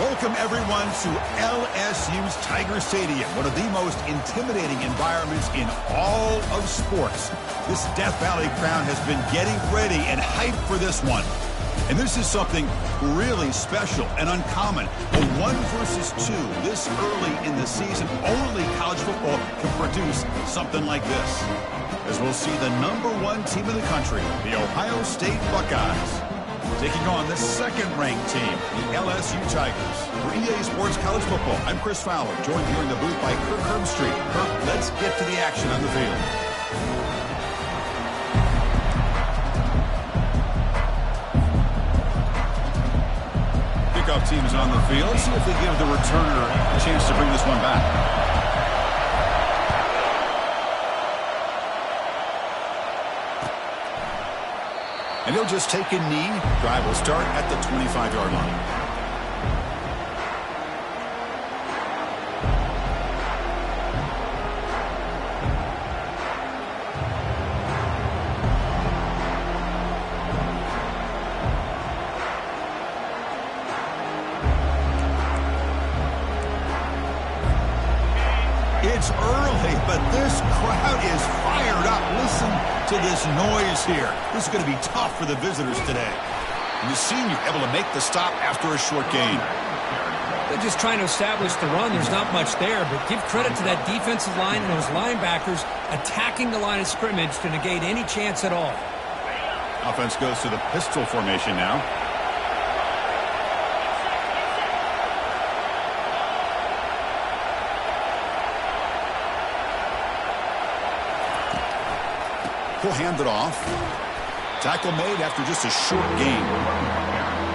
Welcome, everyone, to LSU's Tiger Stadium, one of the most intimidating environments in all of sports. This Death Valley crowd has been getting ready and hyped for this one. And this is something really special and uncommon. A 1 versus 2 this early in the season. Only college football can produce something like this. As we'll see the #1 team in the country, the Ohio State Buckeyes, taking on the second-ranked team, the LSU Tigers. For EA Sports College Football, I'm Chris Fowler, joined here in the booth by Kirk Herbstreit. Kirk, let's get to the action on the field. Kickoff team is on the field. See if they give the returner a chance to bring this one back. And he'll just take a knee. Drive will start at the 25-yard line. It's early, but this crowd is fired up. Listen to this noise here. This is going to be tough for the visitors today. And the senior able to make the stop after a short gain. They're just trying to establish the run. There's not much there, but give credit to that defensive line and those linebackers attacking the line of scrimmage to negate any chance at all. Offense goes to the pistol formation now. He'll hand it off. Tackle made after just a short gain.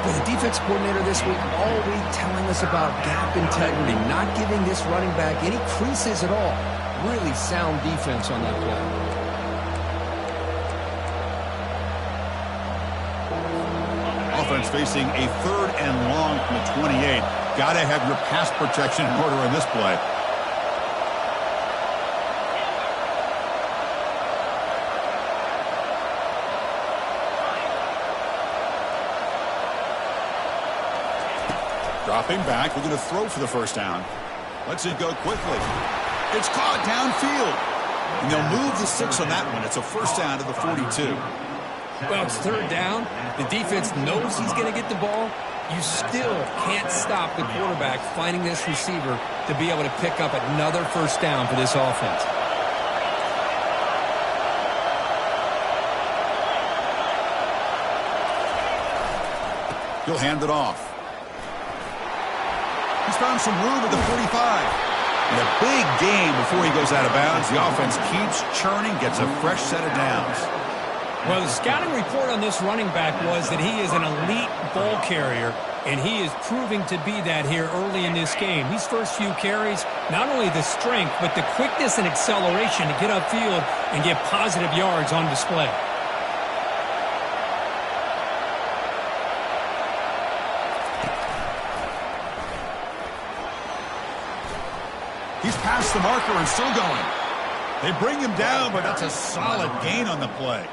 Well, the defense coordinator this week all week telling us about gap integrity, not giving this running back any creases at all. Really sound defense on that play. Offense facing a 3rd and long from the 28. Got to have your pass protection in order in this play. Dropping back, we're going to throw for the first down. Let's it go quickly. It's caught downfield. And they'll move the 6 on that one. It's a first down to the 42. Well, it's 3rd down. The defense knows he's going to get the ball. You still can't stop the quarterback finding this receiver to be able to pick up another first down for this offense. He'll hand it off. He's found some room at the 45. And a big gain before he goes out of bounds. The offense keeps churning, gets a fresh set of downs. Well, the scouting report on this running back was that he is an elite ball carrier, and he is proving to be that here early in this game. These first few carries, not only the strength, but the quickness and acceleration to get upfield and get positive yards on display. He's past the marker and still going. They bring him down, but that's a solid gain on the play.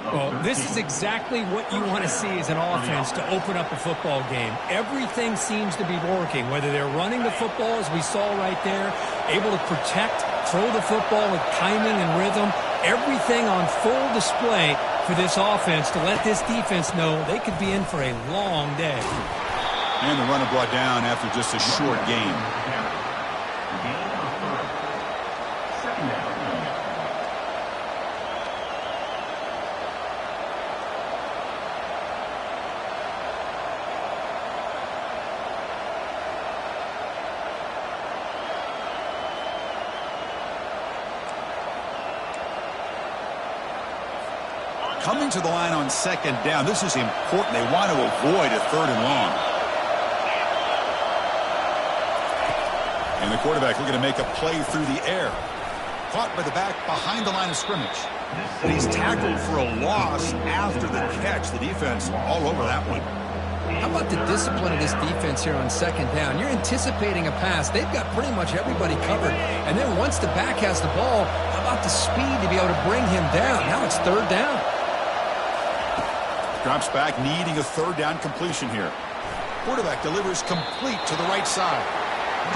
Well, this is exactly what you want to see as an offense to open up a football game. Everything seems to be working, whether they're running the football, as we saw right there, able to protect, throw the football with timing and rhythm, everything on full display for this offense to let this defense know they could be in for a long day. And the runner brought down after just a short gain. Coming to the line on 2nd down. This is important. They want to avoid a 3rd and long. And the quarterback looking to make a play through the air. Caught by the back behind the line of scrimmage. And he's tackled for a loss after the catch. The defense all over that one. How about the discipline of this defense here on 2nd down? You're anticipating a pass. They've got pretty much everybody covered. And then once the back has the ball, how about the speed to be able to bring him down? Now it's 3rd down. Drops back, needing a 3rd down completion here. Quarterback delivers complete to the right side.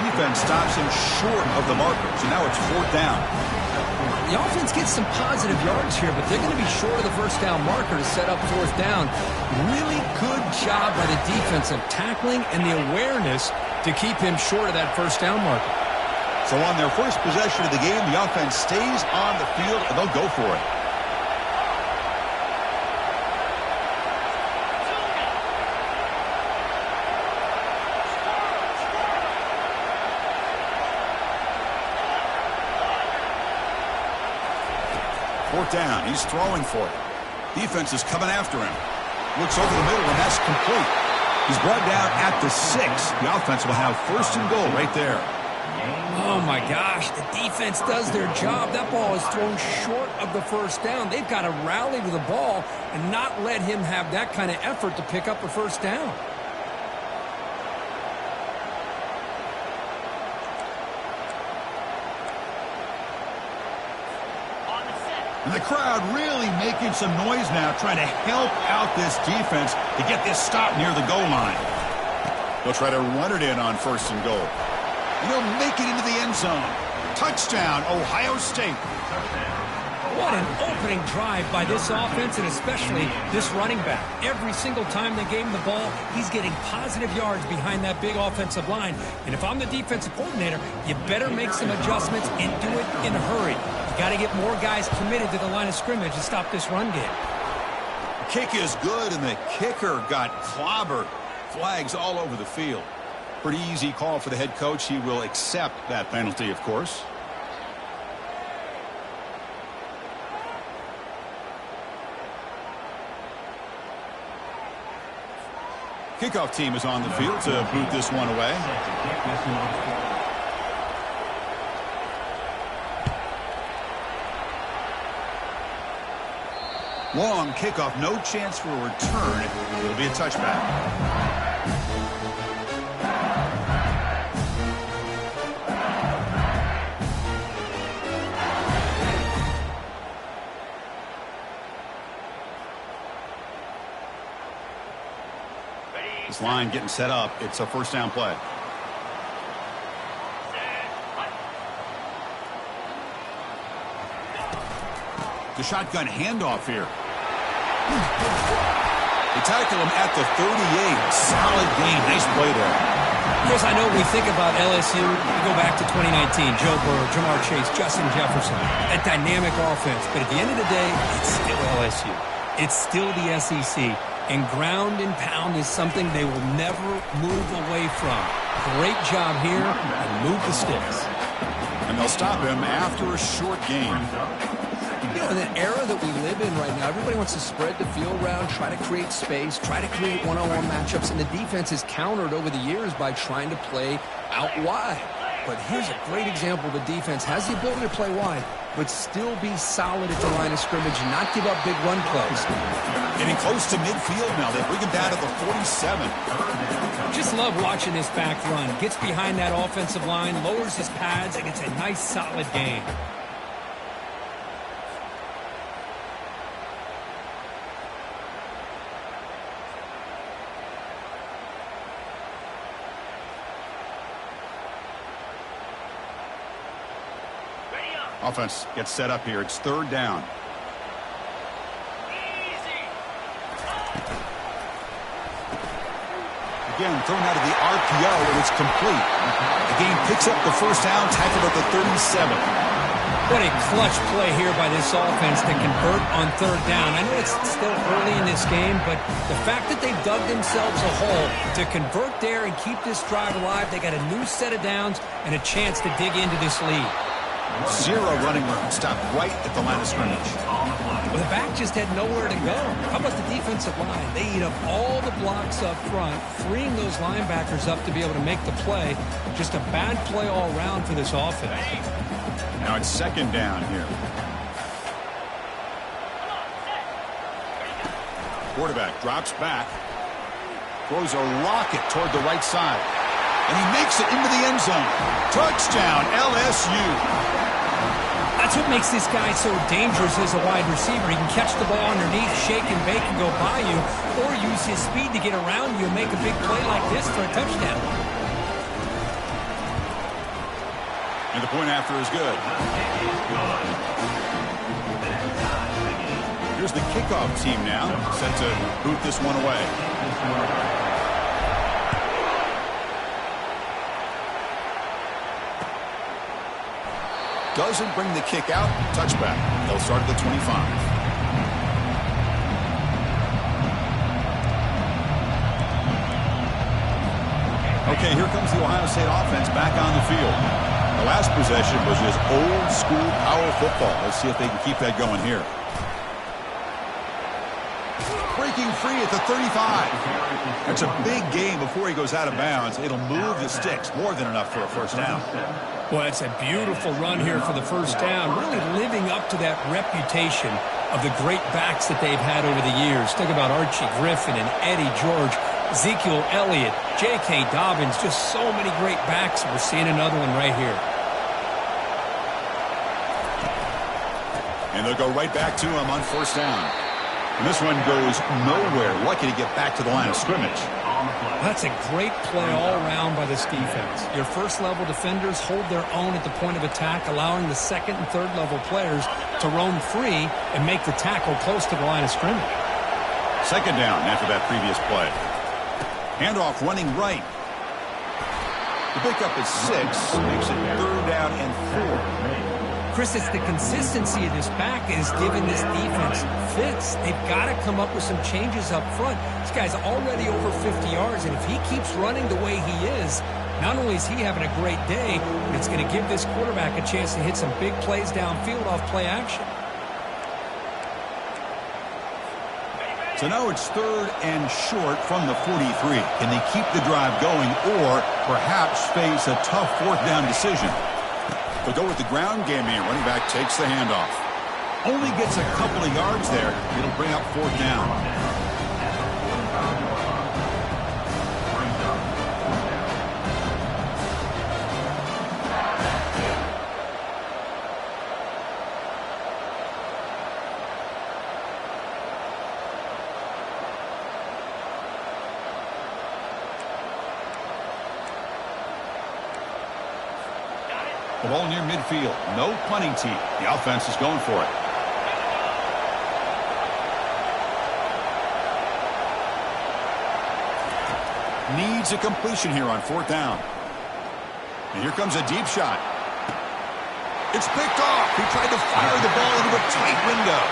Defense stops him short of the marker, so now it's 4th down. The offense gets some positive yards here, but they're going to be short of the first down marker to set up 4th down. Really good job by the defense of tackling and the awareness to keep him short of that first down marker. So on their first possession of the game, the offense stays on the field, and they'll go for it. Fourth down. He's throwing for it. Defense is coming after him. Looks over the middle, and that's complete. He's brought down at the 6. The offense will have 1st and goal right there. Oh, my gosh. The defense does their job. That ball is thrown short of the first down. They've got to rally to the ball and not let him have that kind of effort to pick up a first down. And the crowd really making some noise now, trying to help out this defense to get this stop near the goal line. They'll try to run it in on 1st and goal. And they'll make it into the end zone. Touchdown, Ohio State. What an opening drive by this offense, and especially this running back. Every single time they gave him the ball, he's getting positive yards behind that big offensive line. And if I'm the defensive coordinator, you better make some adjustments and do it in a hurry. You got to get more guys committed to the line of scrimmage to stop this run game. Kick is good, and the kicker got clobbered. Flags all over the field. Pretty easy call for the head coach. He will accept that penalty, of course. Kickoff team is on the field to boot this one away. Long kickoff, no chance for a return. It'll be a touchback. This line getting set up. It's a 1st down play. The shotgun handoff here. They tackle him at the 38. Solid gain. Nice play there. Chris, I know we think about LSU. We go back to 2019. Joe Burrow, Jamar Chase, Justin Jefferson. That dynamic offense. But at the end of the day, it's still LSU. It's still the SEC. And ground and pound is something they will never move away from. Great job here, and move the sticks. And they'll stop him after a short gain. You know, in the era that we live in right now, everybody wants to spread the field around, try to create space, try to create one-on-one matchups, and the defense is countered over the years by trying to play out wide. But here's a great example. The defense has the ability to play wide, but still be solid at the line of scrimmage and not give up big run plays. Getting close to midfield now. They bring him down to the 47. Just love watching this back run. Gets behind that offensive line, lowers his pads, and gets a nice, solid gain. Offense gets set up here. It's 3rd down. Again, thrown out of the RPO, and it's complete. The game picks up the 1st down, tackled at the 37. What a clutch play here by this offense to convert on 3rd down. I know it's still early in this game, but the fact that they've dug themselves a hole to convert there and keep this drive alive, they got a new set of downs and a chance to dig into this lead. 0 running room. Stopped right at the line of scrimmage. Well, the back just had nowhere to go. How about the defensive line? They eat up all the blocks up front, freeing those linebackers up to be able to make the play. Just a bad play all around for this offense. Now it's 2nd down here. Quarterback drops back. Throws a rocket toward the right side. And he makes it into the end zone. Touchdown, LSU. That's what makes this guy so dangerous as a wide receiver. He can catch the ball underneath, shake and bake and go by you, or use his speed to get around you and make a big play like this for a touchdown. And the point after is good. Here's the kickoff team now, set to boot this one away. Doesn't bring the kick out. Touchback. They'll start at the 25. Okay, here comes the Ohio State offense back on the field. The last possession was just old school power football. Let's see if they can keep that going here. Breaking free at the 35. That's a big gain before he goes out of bounds. It'll move the sticks. More than enough for a first down. Well, it's a beautiful run here for the first down, really living up to that reputation of the great backs that they've had over the years. Think about Archie Griffin and Eddie George, Ezekiel Elliott, J.K. Dobbins, just so many great backs. We're seeing another one right here. And they'll go right back to him on first down. And this one goes nowhere. Lucky to get back to the line of scrimmage. That's a great play all around by this defense. Your first-level defenders hold their own at the point of attack, allowing the second and third-level players to roam free and make the tackle close to the line of scrimmage. Second down after that previous play. Handoff running right. The pickup is 6, makes it third down and 4. Chris, it's the consistency of this back is giving this defense fits. They've got to come up with some changes up front. This guy's already over 50 yards, and if he keeps running the way he is, not only is he having a great day, but it's going to give this quarterback a chance to hit some big plays downfield off play action. So now it's third and short from the 43. Can they keep the drive going or perhaps face a tough fourth down decision? They'll go with the ground game here. Running back takes the handoff. Only gets a couple of yards there. It'll bring up fourth down. The ball near midfield. No punting team. The offense is going for it. Needs a completion here on fourth down. And here comes a deep shot. It's picked off. He tried to fire the ball into a tight window.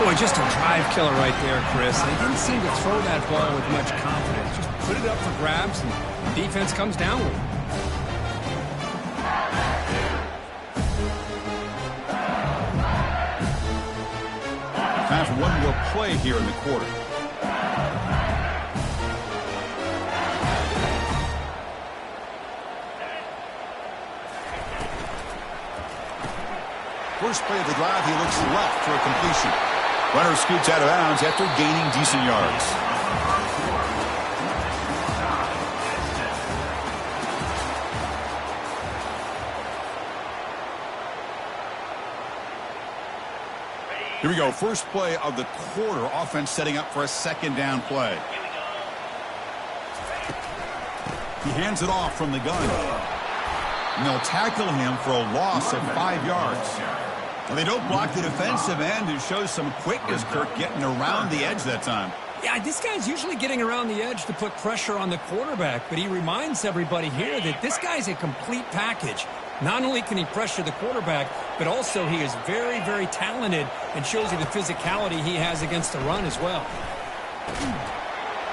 Boy, just a drive killer right there, Chris. They didn't seem to throw that ball with much confidence. Just put it up for grabs, and the defense comes down with it. Time for one more play here in the quarter. First play of the drive, he looks left for a completion. Runner scoots out of bounds after gaining decent yards. Here we go. First play of the quarter. Offense setting up for a second down play. He hands it off from the gun. And they'll tackle him for a loss of 5 yards. Well, they don't block the defensive end and shows some quickness, Kirk, getting around the edge that time. Yeah, this guy's usually getting around the edge to put pressure on the quarterback, but he reminds everybody here that this guy's a complete package. Not only can he pressure the quarterback, but also he is very, very talented and shows you the physicality he has against the run as well.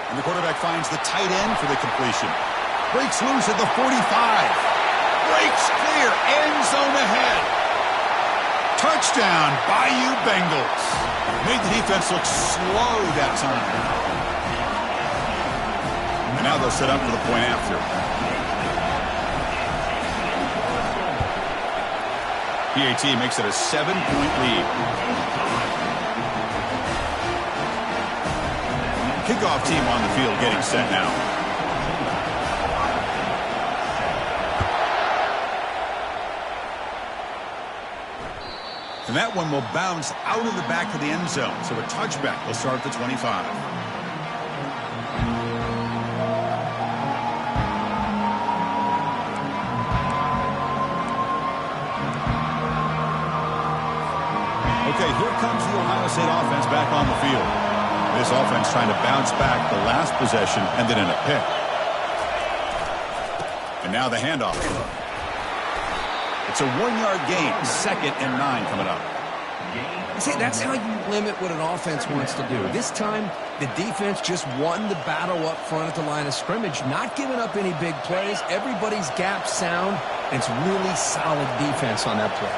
And the quarterback finds the tight end for the completion. Breaks loose at the 45. Breaks clear. End zone ahead. Touchdown, Bayou Bengals. Made the defense look slow that time. And now they'll set up for the point after. PAT makes it a 7-point lead. Kickoff team on the field getting set now. And that one will bounce out of the back of the end zone. So a touchback will start at the 25. Okay, here comes the Ohio State offense back on the field. This offense trying to bounce back the last possession and then in a pick. And now the handoff. It's a 1-yard gain. 2nd and 9 coming up. See, that's how you limit what an offense wants to do. This time, the defense just won the battle up front at the line of scrimmage, not giving up any big plays. Everybody's gap sound, and it's really solid defense on that play.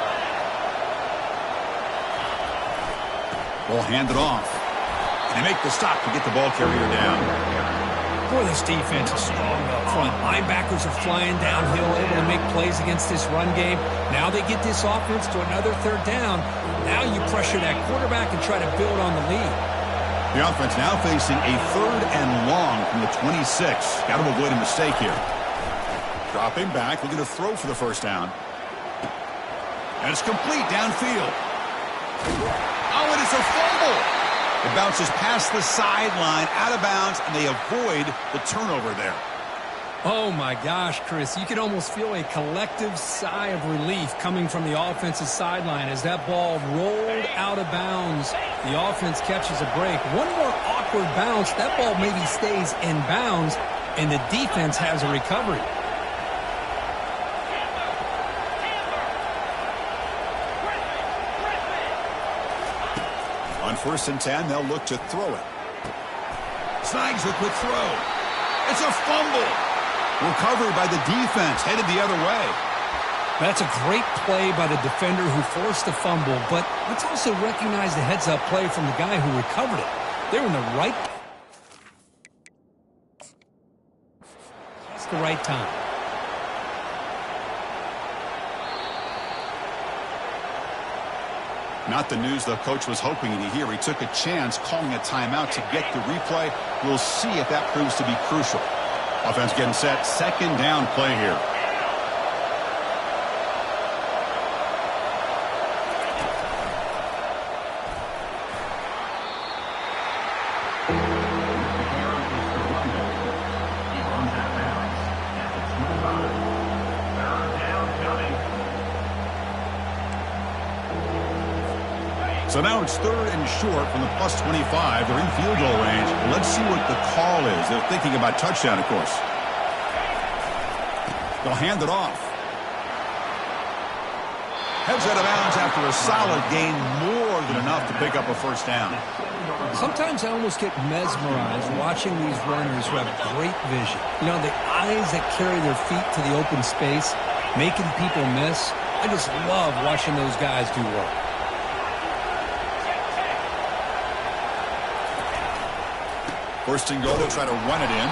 Ball handed off. And they make the stop to get the ball carrier down. Boy, this defense is strong up front. Linebackers are flying downhill, able to make plays against this run game. Now they get this offense to another 3rd down. Now you pressure that quarterback and try to build on the lead. The offense now facing a 3rd and long from the 26. Got to avoid a mistake here. Dropping back, looking to throw for the 1st down. And it's complete downfield. Oh, and it's a fumble. It bounces past the sideline, out of bounds, and they avoid the turnover there. Oh, my gosh, Chris. You can almost feel a collective sigh of relief coming from the offensive sideline as that ball rolled out of bounds. The offense catches a break. One more awkward bounce. That ball maybe stays in bounds, and the defense has a recovery. On 1st and 10, they'll look to throw it. Snags a quick throw. It's a fumble. Recovery by the defense, headed the other way. That's a great play by the defender who forced the fumble, but let's also recognize the heads-up play from the guy who recovered it. They're in the right place at the right time. Not the news the coach was hoping to hear. He took a chance calling a timeout to get the replay. We'll see if that proves to be crucial. Offense getting set. 2nd down play here. So now it's 3rd and short from the +25. They're in field goal range. Let's see what the call is. They're thinking about touchdown, of course. They'll hand it off. Heads out of bounds after a solid gain, more than enough to pick up a 1st down. Sometimes I almost get mesmerized watching these runners who have great vision. You know, the eyes that carry their feet to the open space, making people miss. I just love watching those guys do work. First and goal, they'll try to run it in.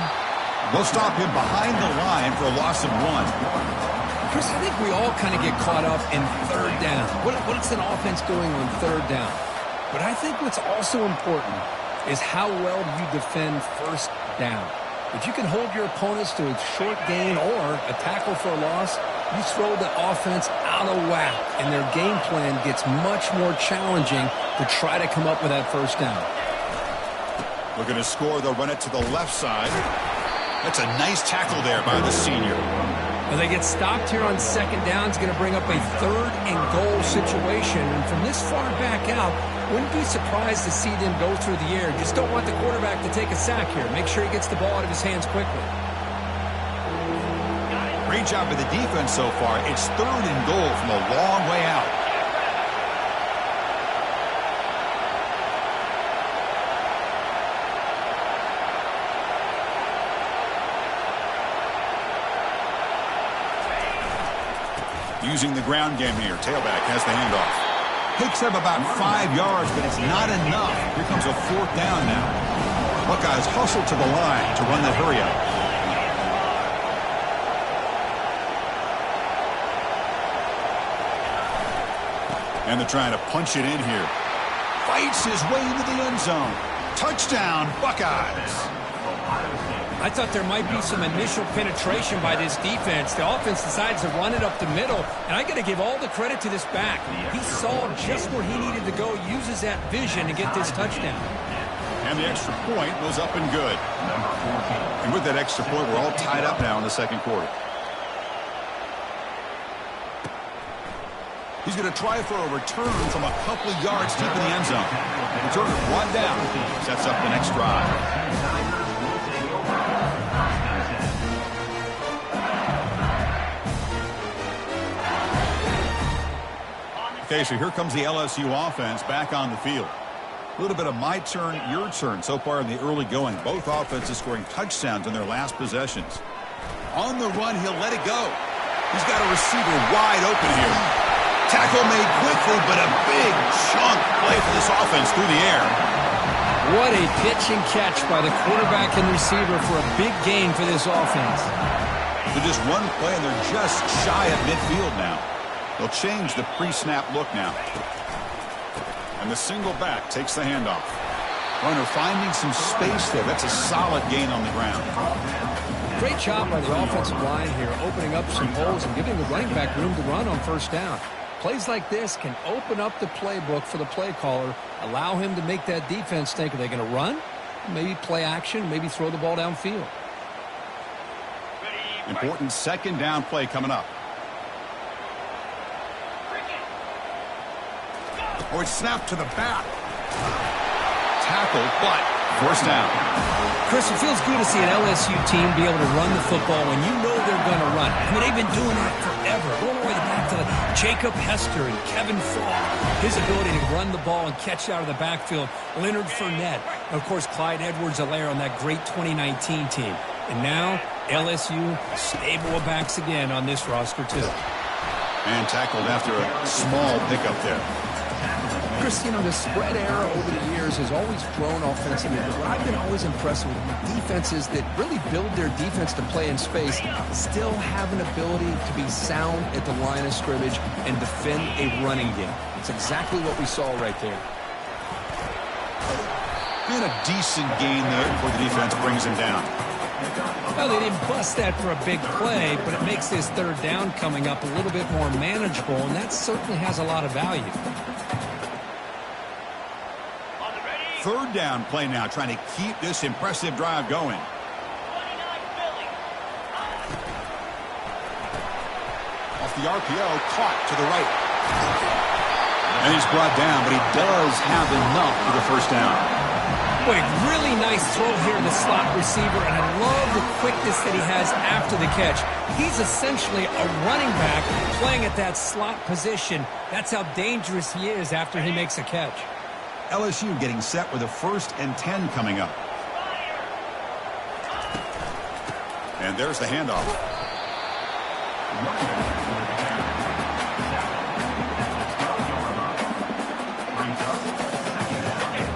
They'll stop him behind the line for a loss of 1. Chris, I think we all kind of get caught up in 3rd down. What's an offense doing on 3rd down? But I think what's also important is how well do you defend 1st down. If you can hold your opponents to a short gain or a tackle for a loss, you throw the offense out of whack, and their game plan gets much more challenging to try to come up with that 1st down. Looking to score, they'll run it to the left side. That's a nice tackle there by the senior. Well, they get stopped here on 2nd down. It's going to bring up a 3rd and goal situation. And from this far back out, wouldn't be surprised to see them go through the air. Just don't want the quarterback to take a sack here. Make sure he gets the ball out of his hands quickly. Great job by the defense so far. It's 3rd and goal from a long way out. Using the ground game here. Tailback has the handoff. Picks up about 5 yards, but it's not enough. Here comes a 4th down now. Buckeyes hustle to the line to run that hurry up. And they're trying to punch it in here. Fights his way into the end zone. Touchdown, Buckeyes. I thought there might be some initial penetration by this defense. The offense decides to run it up the middle, and I got to give all the credit to this back. He saw just where he needed to go, uses that vision to get this touchdown. And the extra point was up and good. And with that extra point, we're all tied up now in the second quarter. He's going to try for a return from a couple of yards deep in the end zone. Returner brought down. Sets up the next drive. Okay, so here comes the LSU offense back on the field. A little bit of my turn, your turn so far in the early going. Both offenses scoring touchdowns in their last possessions. On the run, he'll let it go. He's got a receiver wide open here. Tackle made quickly, but a big chunk play for this offense through the air. What a pitch and catch by the quarterback and receiver for a big gain for this offense. So just one play, and they're just shy of midfield now. They'll change the pre-snap look now. And the single back takes the handoff. Runner finding some space there. That's a solid gain on the ground. Great job by the offensive line here, opening up some holes and giving the running back room to run on first down. Plays like this can open up the playbook for the play caller, allow him to make that defense think, are they going to run? Maybe play action, maybe throw the ball downfield. Important second down play coming up. Or it's snapped to the back. Tackle, but first down. Chris, it feels good to see an LSU team be able to run the football when you know they're going to run. I mean, they've been doing that forever. All the way back to Jacob Hester and Kevin Falk. His ability to run the ball and catch out of the backfield. Leonard Fournette. And, of course, Clyde Edwards-Helaire on that great 2019 team. And now, LSU stable of backs again on this roster, too. And tackled after a small pickup there. Chris, you know, the spread era over the years has always grown offensively, but what I've been always impressed with defenses that really build their defense to play in space still have an ability to be sound at the line of scrimmage and defend a running game. It's exactly what we saw right there. And a decent gain there before the defense brings him down. Well, they didn't bust that for a big play, but it makes this third down coming up a little bit more manageable, and that certainly has a lot of value. Third down play now, trying to keep this impressive drive going. Off the RPO, caught to the right. And he's brought down, but he does have enough for the first down. Boy, really nice throw here in the slot receiver, and I love the quickness that he has after the catch. He's essentially a running back playing at that slot position. That's how dangerous he is after he makes a catch. LSU getting set with a 1st and 10 coming up. And there's the handoff.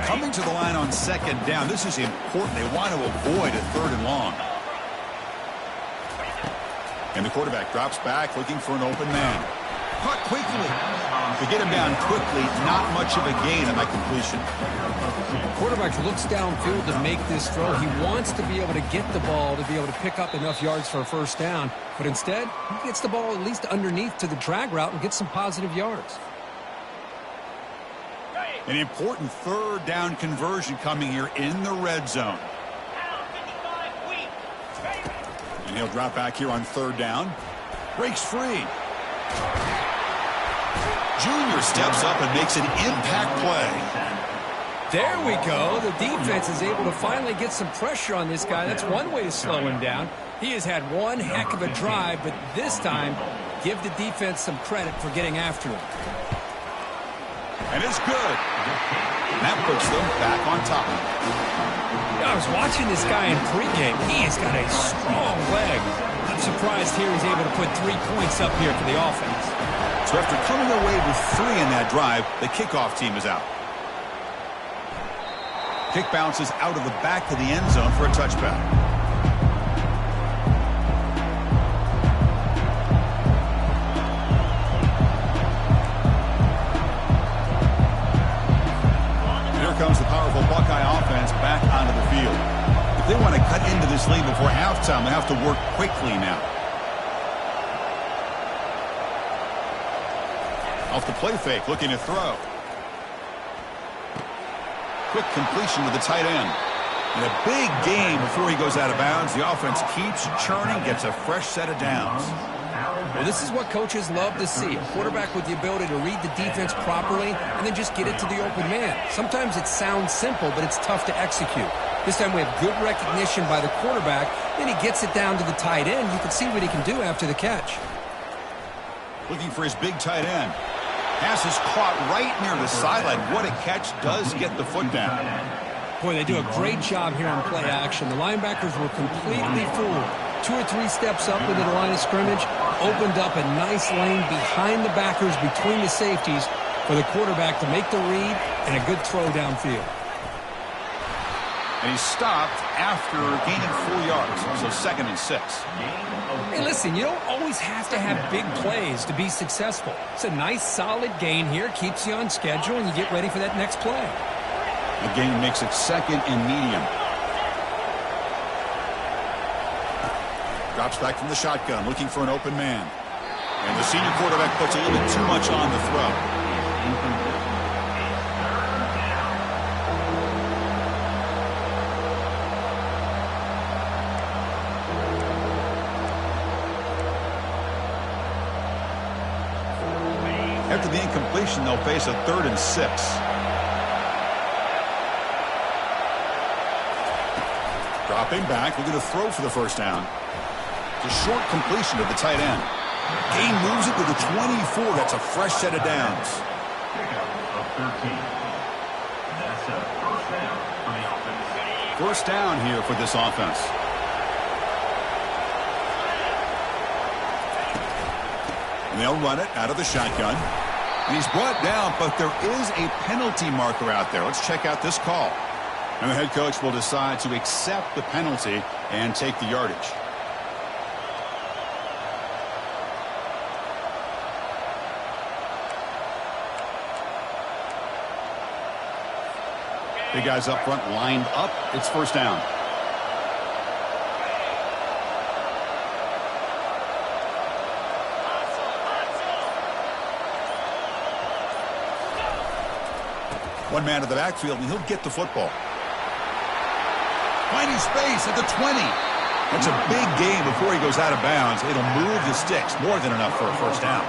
Coming to the line on second down. This is important. They want to avoid a 3rd and long. And the quarterback drops back looking for an open man. Caught quickly. To get him down quickly, not much of a gain on that completion. Quarterback looks downfield to make this throw. He wants to be able to get the ball to be able to pick up enough yards for a first down. But instead, he gets the ball at least underneath to the drag route and gets some positive yards. An important 3rd down conversion coming here in the red zone. And he'll drop back here on 3rd down. Breaks free. Junior steps up and makes an impact play. There we go. The defense is able to finally get some pressure on this guy. That's one way to slow him down. He has had one heck of a drive, but this time, give the defense some credit for getting after him. And it's good. And that puts them back on top. I was watching this guy in pregame. He has got a strong leg. I'm surprised here he's able to put 3 points up here for the offense. So after coming away with 3 in that drive, the kickoff team is out. Kick bounces out of the back of the end zone for a touchback. Here comes the powerful Buckeye offense back onto the field. If they want to cut into this lead before halftime. They have to work quickly now. Off the play fake, looking to throw. Quick completion to the tight end. And a big game before he goes out of bounds. The offense keeps churning, gets a fresh set of downs. Well, this is what coaches love to see. A quarterback with the ability to read the defense properly and then just get it to the open man. Sometimes it sounds simple, but it's tough to execute. This time we have good recognition by the quarterback. Then he gets it down to the tight end. You can see what he can do after the catch. Looking for his big tight end. Pass is caught right near the sideline. What a catch. Does get the foot down. Boy, they do a great job here on play action. The linebackers were completely fooled. 2 or 3 steps up into the line of scrimmage, opened up a nice lane behind the backers between the safeties for the quarterback to make the read and a good throw downfield. And he stopped after gaining 4 yards, so 2nd and 6. Hey, listen, you don't always have to have big plays to be successful. It's a nice, solid gain here, keeps you on schedule, and you get ready for that next play. The gain makes it 2nd and medium. Drops back from the shotgun, looking for an open man. And the senior quarterback puts a little bit too much on the throw. After the incompletion, they'll face a 3rd and 6. Dropping back, looking to throw for the first down. It's a short completion to the tight end. Gain moves it to the 24. That's a fresh set of downs. First down here for this offense. And they'll run it out of the shotgun. And he's brought down, but there is a penalty marker out there. Let's check out this call. And the head coach will decide to accept the penalty and take the yardage. Big guys up front lined up. It's first down. One man in the backfield, and he'll get the football. Finding space at the 20. That's a big gain before he goes out of bounds. It'll move the sticks. More than enough for a first down.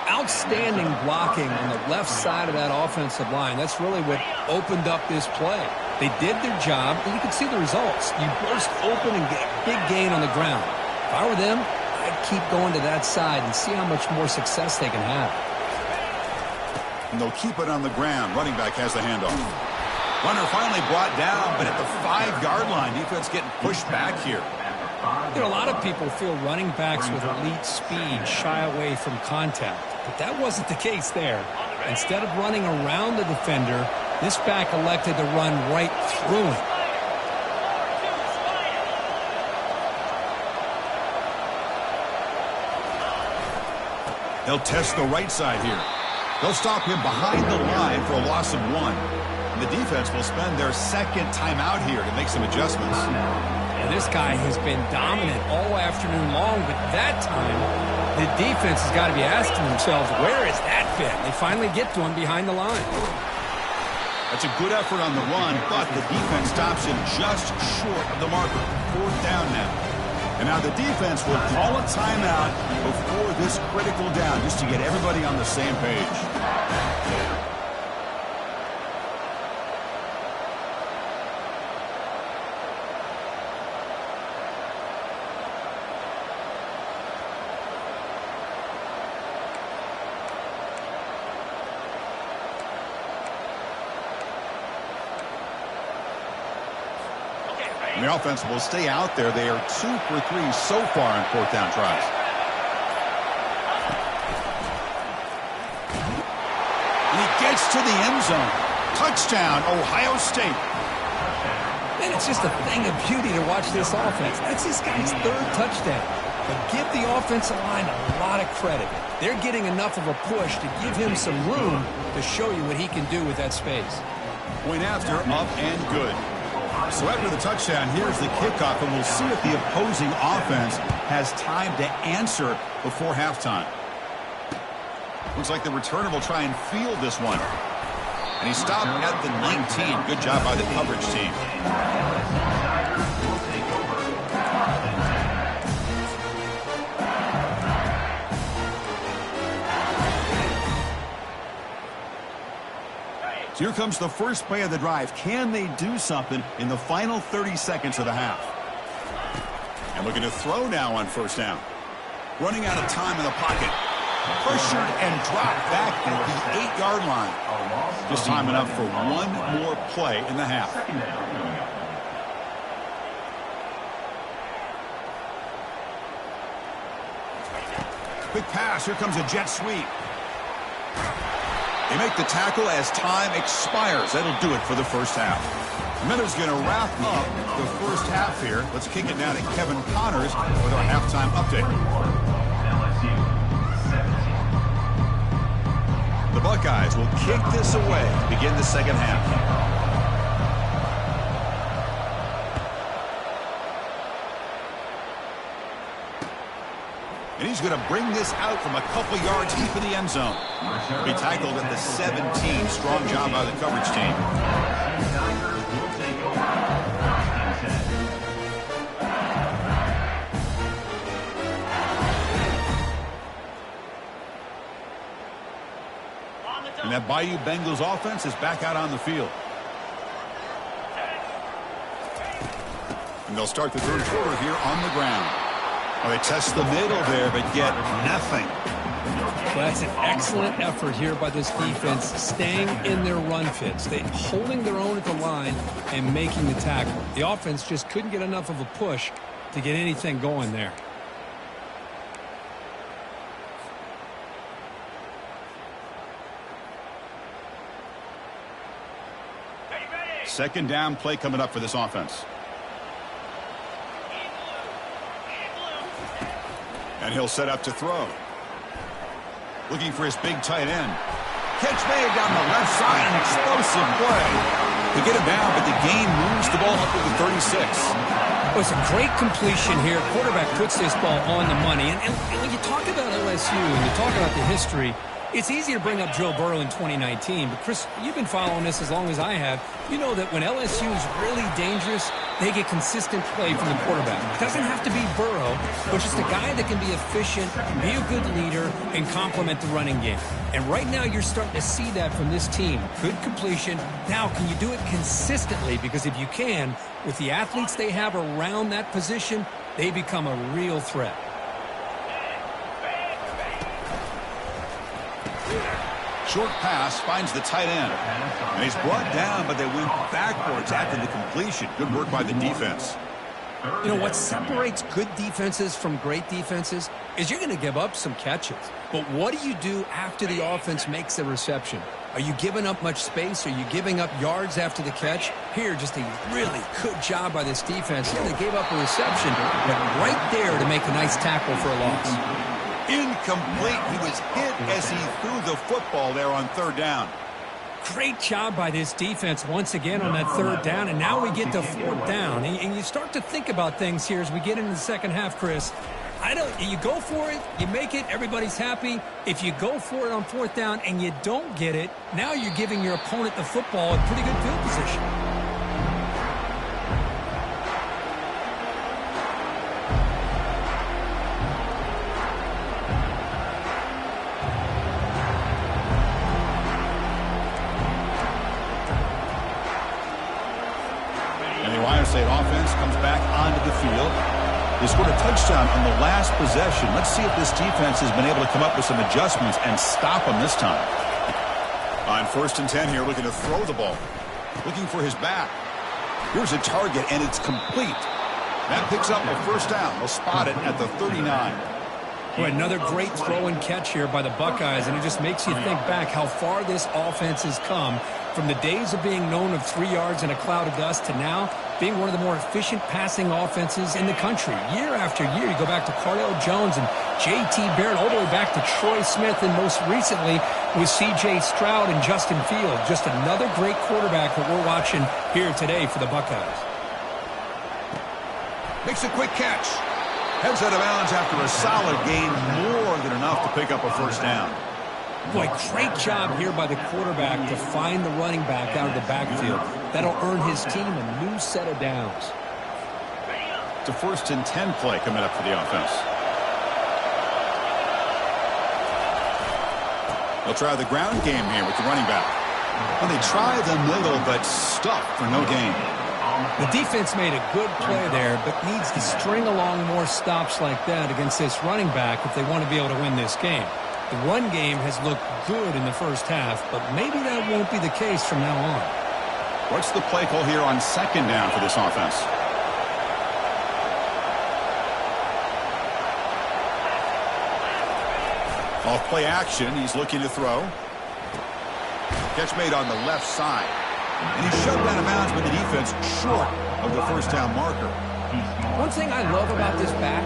Outstanding blocking on the left side of that offensive line. That's really what opened up this play. They did their job, and you can see the results. You burst open and get a big gain on the ground. If I were them, I'd keep going to that side and see how much more success they can have. And they'll keep it on the ground. Running back has the handoff. Runner finally brought down, but at the 5-yard line, defense getting pushed back here. You know, a lot of people feel running backs with elite speed shy away from contact, but that wasn't the case there. Instead of running around the defender, this back elected to run right through him. They'll test the right side here. They'll stop him behind the line for a loss of 1. And the defense will spend their 2nd timeout here to make some adjustments. And this guy has been dominant all afternoon long, but that time, the defense has got to be asking themselves, where is that fit? They finally get to him behind the line. That's a good effort on the run, but the defense stops him just short of the marker. 4th down now. And now the defense will call a timeout before this critical down, just to get everybody on the same page. And the offense will stay out there. They are 2 for 3 so far on 4th down tries. And he gets to the end zone. Touchdown, Ohio State. And it's just a thing of beauty to watch this offense. That's this guy's 3rd touchdown. But give the offensive line a lot of credit. They're getting enough of a push to give him some room to show you what he can do with that space. Point after, up and good. So after the touchdown, here's the kickoff, and we'll see if the opposing offense has time to answer before halftime. Looks like the returner will try and field this one. And he stopped at the 19. Good job by the coverage team. So here comes the first play of the drive. Can they do something in the final 30 seconds of the half? And looking to throw now on first down. Running out of time in the pocket. Pressured and dropped back at the 8-yard line. Just time enough for one more play in the half. Quick pass. Here comes a jet sweep. They make the tackle as time expires. That'll do it for the first half. Miller's going to wrap up the first half here. Let's kick it now to Kevin Connors with our halftime update. The Buckeyes will kick this away to begin the second half. And he's going to bring this out from a couple yards deep in the end zone. He'll be tackled at the 17. Strong job by the coverage team. And that Bayou Bengals offense is back out on the field. And they'll start the third quarter here on the ground. Well, they test the middle there, but get nothing. Well, that's an excellent effort here by this defense, staying in their run fits. They holding their own at the line and making the tackle. The offense just couldn't get enough of a push to get anything going there. Second down play coming up for this offense. And he'll set up to throw. Looking for his big tight end. Catch made down the left side, an explosive play. They get him down, but the game moves the ball up to the 36. Well, it's a great completion here. Quarterback puts this ball on the money. And when you talk about LSU and you talk about the history, it's easy to bring up Joe Burrow in 2019. But, Chris, you've been following this as long as I have. You know that when LSU is really dangerous, they get consistent play from the quarterback. It doesn't have to be Burrow, but just a guy that can be efficient, be a good leader, and complement the running game. And right now you're starting to see that from this team. Good completion. Now, can you do it consistently? Because if you can, with the athletes they have around that position, they become a real threat. Short pass finds the tight end. And he's brought down, but they went backwards after the completion. Good work by the defense. You know, what separates good defenses from great defenses is you're going to give up some catches. But what do you do after the offense makes a reception? Are you giving up much space? Are you giving up yards after the catch? Here, just a really good job by this defense. Yeah, they gave up a reception, but right there to make a nice tackle for a loss. Incomplete. He was hit as he threw the football there on third down. Great job by this defense once again on that third down, and now we get to fourth down. And you start to think about things here as we get into the second half, Chris. You go for it, you make it, everybody's happy. If you go for it on fourth down and you don't get it, now you're giving your opponent the football in pretty good field position. State offense comes back onto the field. They scored a touchdown on the last possession. Let's see if this defense has been able to come up with some adjustments and stop them this time. On 1st and 10 here, looking to throw the ball. Looking for his back. Here's a target, and it's complete. That picks up a first down. They'll spot it at the 39. 39. Boy, another great throw and catch here by the Buckeyes, and it just makes you think back how far this offense has come from the days of being known of 3 yards in a cloud of dust to now being one of the more efficient passing offenses in the country. Year after year, you go back to Cardale Jones and J.T. Barrett, all the way back to Troy Smith, and most recently with C.J. Stroud and Justin Fields. Just another great quarterback that we're watching here today for the Buckeyes. Makes a quick catch. Heads out of bounds after a solid gain, more than enough to pick up a first down. Boy, great job here by the quarterback to find the running back out of the backfield. That'll earn his team a new set of downs. It's a 1st and 10 play coming up for the offense. They'll try the ground game here with the running back. Well, they try the middle, but stuck for no gain. The defense made a good play there, but needs to string along more stops like that against this running back if they want to be able to win this game. The run game has looked good in the first half, but maybe that won't be the case from now on. What's the play call here on 2nd down for this offense? Off play action, he's looking to throw. Catch made on the left side. And he's shoved out of bounds by the defense short of the first down marker. One thing I love about this back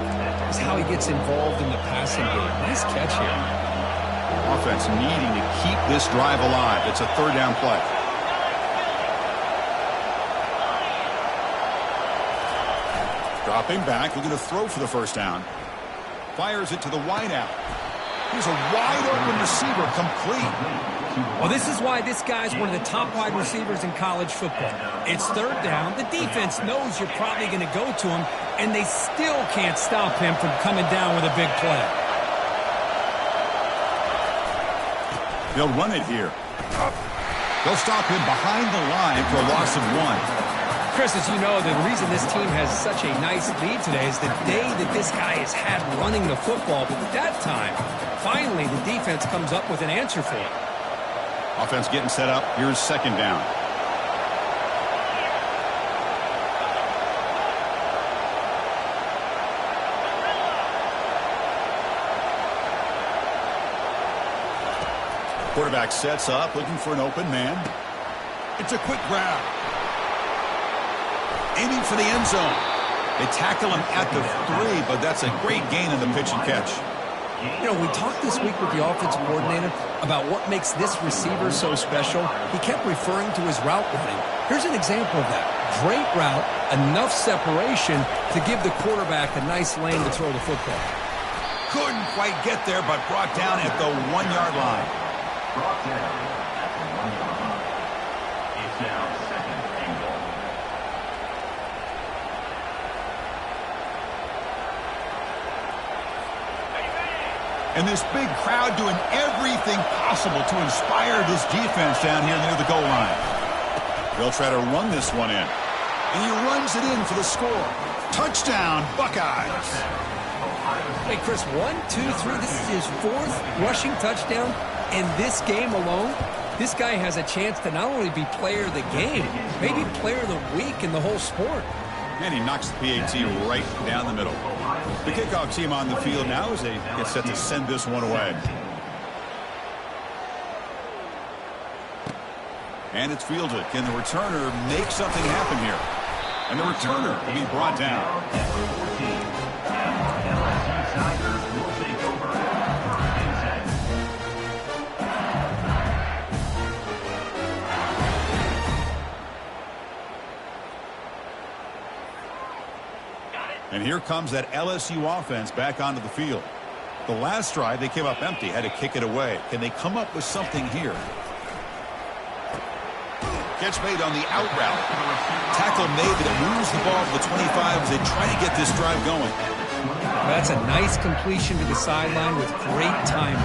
is how he gets involved in the passing game. Nice catch here. Offense needing to keep this drive alive. It's a 3rd down play. Dropping back, looking to throw for the first down. Fires it to the wideout. Here's a wide-open receiver, complete. Well, this is why this guy's one of the top wide receivers in college football. It's 3rd down. The defense knows you're probably going to go to him, and they still can't stop him from coming down with a big play. They'll run it here. They'll stop him behind the line for a loss of 1. Chris, as you know, the reason this team has such a nice lead today is the day that this guy has had running the football. But at that time, finally, the defense comes up with an answer for it. Offense getting set up. Here's 2nd down. Quarterback sets up, looking for an open man. It's a quick grab. Aiming for the end zone. They tackle him at the 3, but that's a great gain in the pitch and catch. You know, we talked this week with the offensive coordinator about what makes this receiver so special. He kept referring to his route running. Here's an example of that. Great route, enough separation to give the quarterback a nice lane to throw the football. Couldn't quite get there, but brought down at the 1-yard line. Brought down at the 1-yard line. It's now 2nd and goal. And this big crowd doing everything possible to inspire this defense down here near the goal line. They'll try to run this one in. And he runs it in for the score. Touchdown, Buckeyes. Hey, Chris, 1, 2, 3. This is his 4th rushing touchdown in this game alone. This guy has a chance to not only be player of the game, maybe player of the week in the whole sport. And he knocks the PAT right down the middle. The kickoff team on the field now as they get set to send this one away. And it's fielded. Can the returner make something happen here? And the returner will be brought down. LSU Tigers will take over at 10. And here comes that LSU offense back onto the field. The last drive, they came up empty, had to kick it away. Can they come up with something here? Catch made on the out route. Tackle made, but it moves the ball to the 25 as they try to get this drive going. That's a nice completion to the sideline with great timing.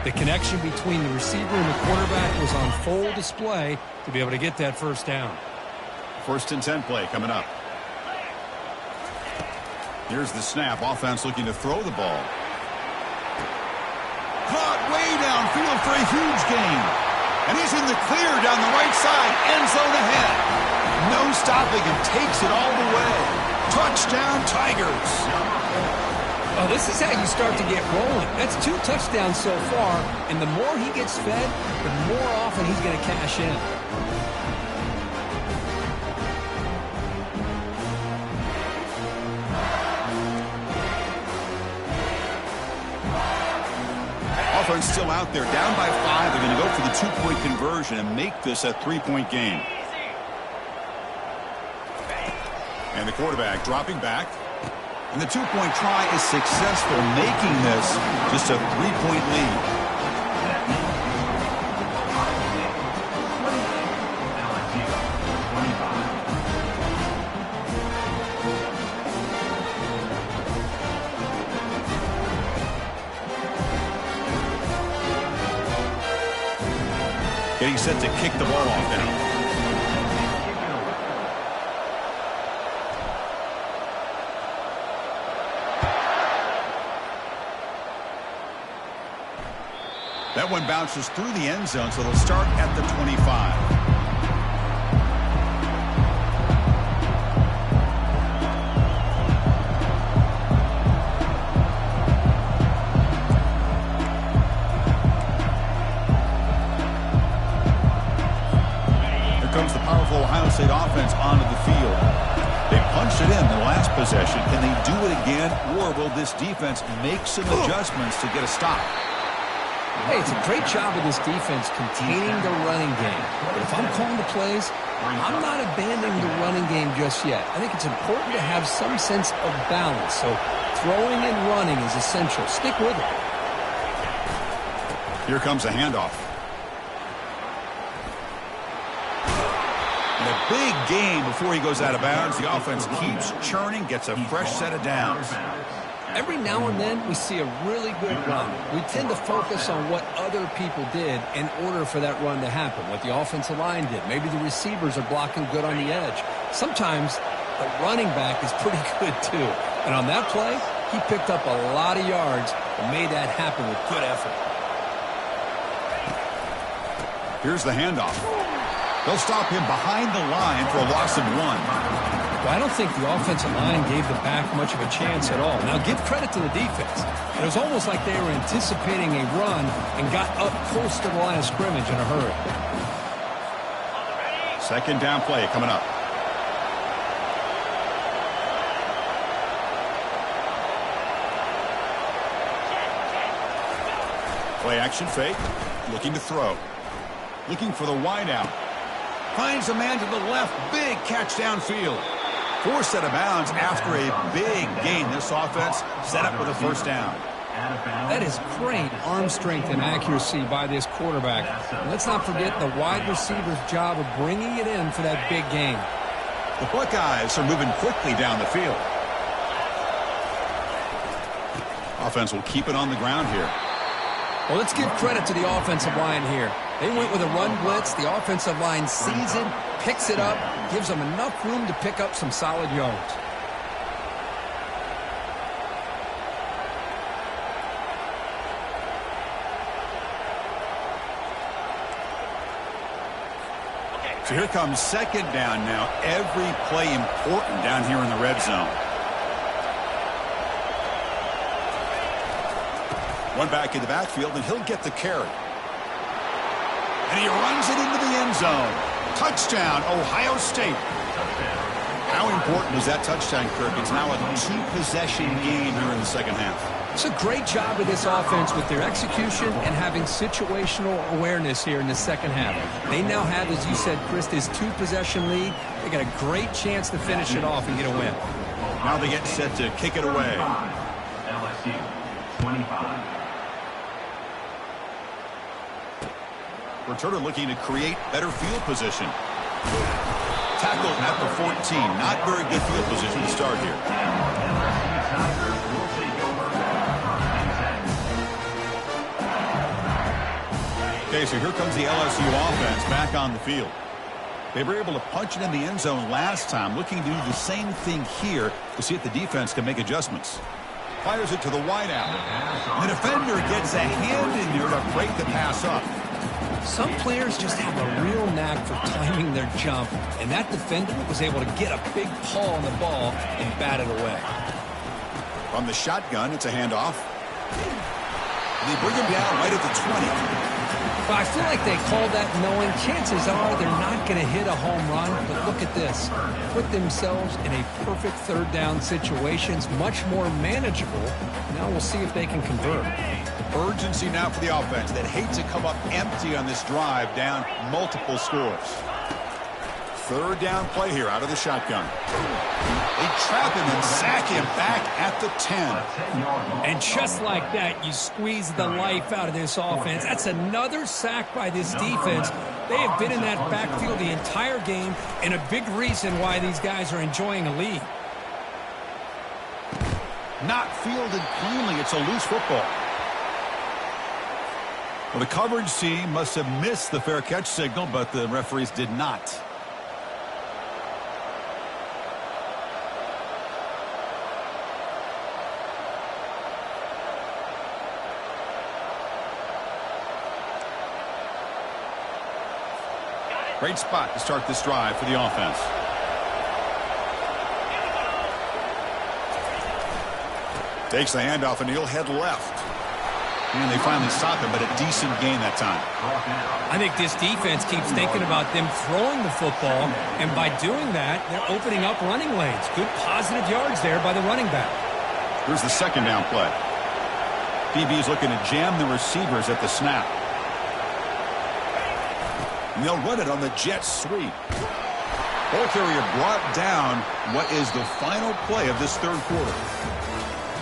The connection between the receiver and the quarterback was on full display to be able to get that first down. 1st and 10 play coming up. Here's the snap. Offense looking to throw the ball. Caught way downfield for a huge gain. And he's in the clear down the right side. End zone ahead. No stopping him. Takes it all the way. Touchdown, Tigers. Oh, this is how you start to get rolling. That's 2 touchdowns so far, and the more he gets fed, the more often he's going to cash in. Offense still out there, down by 5. They're going to go for the 2-point conversion and make this a 3-point game. And the quarterback dropping back. And the 2-point try is successful, making this just a 3-point lead. Getting set to kick the ball off now. That one bounces through the end zone, so they'll start at the 25. Comes the powerful Ohio State offense onto the field. They punched it in the last possession. Can they do it again, or will this defense make some adjustments to get a stop? Hey, it's a great job of this defense containing the running game. But if I'm calling the plays, I'm not abandoning the running game just yet. I think it's important to have some sense of balance. So throwing and running is essential. Stick with it. Here comes a handoff. And a big gain before he goes out of bounds. The offense keeps churning, gets a fresh set of downs. Every now and then we see a really good run. We tend to focus on what other people did in order for that run to happen, what the offensive line did. Maybe the receivers are blocking good on the edge. Sometimes the running back is pretty good too. And on that play, he picked up a lot of yards and made that happen with good effort. Here's the handoff. They'll stop him behind the line for a loss of 1. Well, I don't think the offensive line gave the back much of a chance at all. Now, give credit to the defense. It was almost like they were anticipating a run and got up close to the line of scrimmage in a hurry. Second down play coming up. Play action fake. Looking to throw. Looking for the wide out. Finds a man to the left. Big catch downfield. Forced out of bounds after a big gain. This offense set up with a first down. That is great arm strength and accuracy by this quarterback. And let's not forget the wide receiver's job of bringing it in for that big gain. The Buckeyes are moving quickly down the field. Offense will keep it on the ground here. Well, let's give credit to the offensive line here. They went with a run blitz. The offensive line sees it, picks it up, gives them enough room to pick up some solid yards. So here comes second down now. Every play important down here in the red zone. One back in the backfield, and he'll get the carry. And he runs it into the end zone. Touchdown, Ohio State. How important is that touchdown, Kirk? It's now a 2-possession game here in the second half. It's a great job of this offense with their execution and having situational awareness here in the second half. They now have, as you said, Chris, this 2-possession lead. They got a great chance to finish it off and get a win. Now they get set to kick it away. LSU 25. Returner looking to create better field position. Tackle at the 14. Not very good field position to start here. Okay, so here comes the LSU offense back on the field. They were able to punch it in the end zone last time, looking to do the same thing here to see if the defense can make adjustments. Fires it to the wideout. The defender gets a hand in there to break the pass up. Some players just have a real knack for timing their jump, and that defender was able to get a big paw on the ball and bat it away. From the shotgun, it's a handoff. They bring him down right at the 20. Well, I feel like they called that knowing chances are they're not going to hit a home run. But look at this. Put themselves in a perfect third down situation. It's much more manageable. Now we'll see if they can convert. Urgency now for the offense that hate to come up empty on this drive, down multiple scores. Third down play here out of the shotgun. They trap him and sack him back at the 10. And just like that, you squeeze the life out of this offense. That's another sack by this defense. They have been in that backfield the entire game, and a big reason why these guys are enjoying a lead. Not fielded cleanly. It's a loose football. Well, the coverage team must have missed the fair catch signal, but the referees did not. Great spot to start this drive for the offense. Takes the handoff, and he'll head left. And they finally stop him, but a decent gain that time. I think this defense keeps thinking about them throwing the football, and by doing that, they're opening up running lanes. Good positive yards there by the running back. Here's the second down play. DB's looking to jam the receivers at the snap. And they'll run it on the jet sweep. Ball carrier brought down. What is the final play of this third quarter?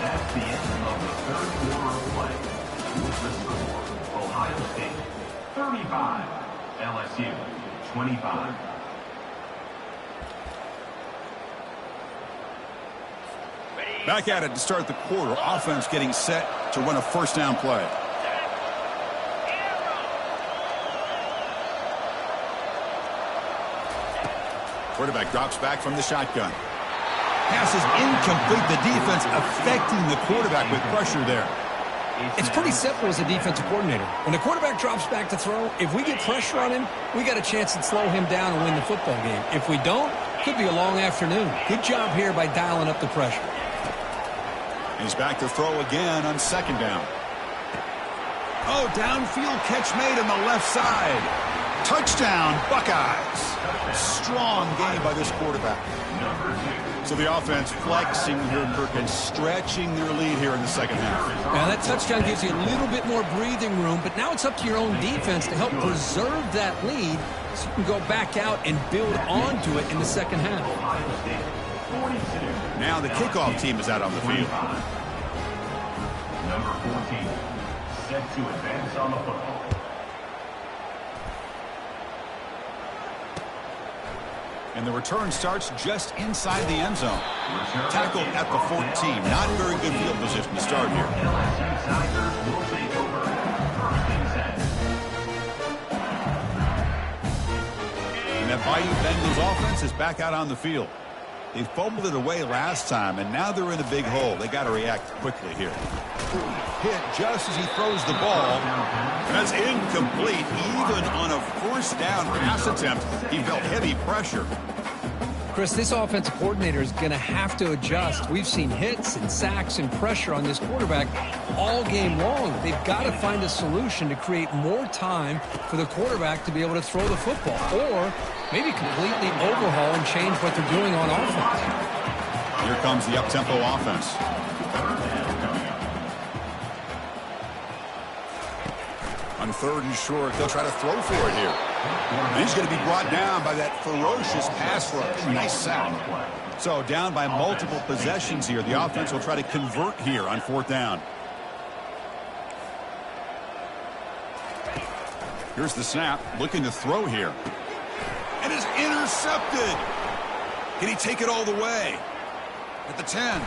That's the end of the third quarter of play. With the score, Ohio State 35, LSU 25. Back at it to start the quarter. Offense getting set to run a first down play. Quarterback drops back from the shotgun. Pass is incomplete. The defense affecting the quarterback with pressure there. It's pretty simple as a defensive coordinator. When the quarterback drops back to throw, if we get pressure on him, we got a chance to slow him down and win the football game. If we don't, could be a long afternoon. Good job here by dialing up the pressure. He's back to throw again on second down. Oh, downfield catch made on the left side. Touchdown, Buckeyes. Strong game by this quarterback. So the offense flexing here, Kirk, and stretching their lead here in the second half. Now that touchdown gives you a little bit more breathing room, but now it's up to your own defense to help preserve that lead so you can go back out and build onto it in the second half. Now the kickoff team is out on the field. Number 14, set to advance on the football. And the return starts just inside the end zone. Tackled at the 14. Not very good field position to start here. LSU Tigers will take over. First and 10. And that mighty Bengals offense is back out on the field. They fumbled it away last time, and now they're in a big hole. They got to react quickly here. Hit just as he throws the ball. And that's incomplete. Even on a first down pass attempt, he felt heavy pressure. Chris, this offensive coordinator is going to have to adjust. We've seen hits and sacks and pressure on this quarterback all game long. They've got to find a solution to create more time for the quarterback to be able to throw the football, or maybe completely overhaul and change what they're doing on offense. Here comes the up-tempo offense. On third and short, they'll try to throw for it here. And he's going to be brought down by that ferocious pass rush. Nice sack. So down by multiple possessions here. The offense will try to convert here on fourth down. Here's the snap. Looking to throw here. And is intercepted. Can he take it all the way? At the 10.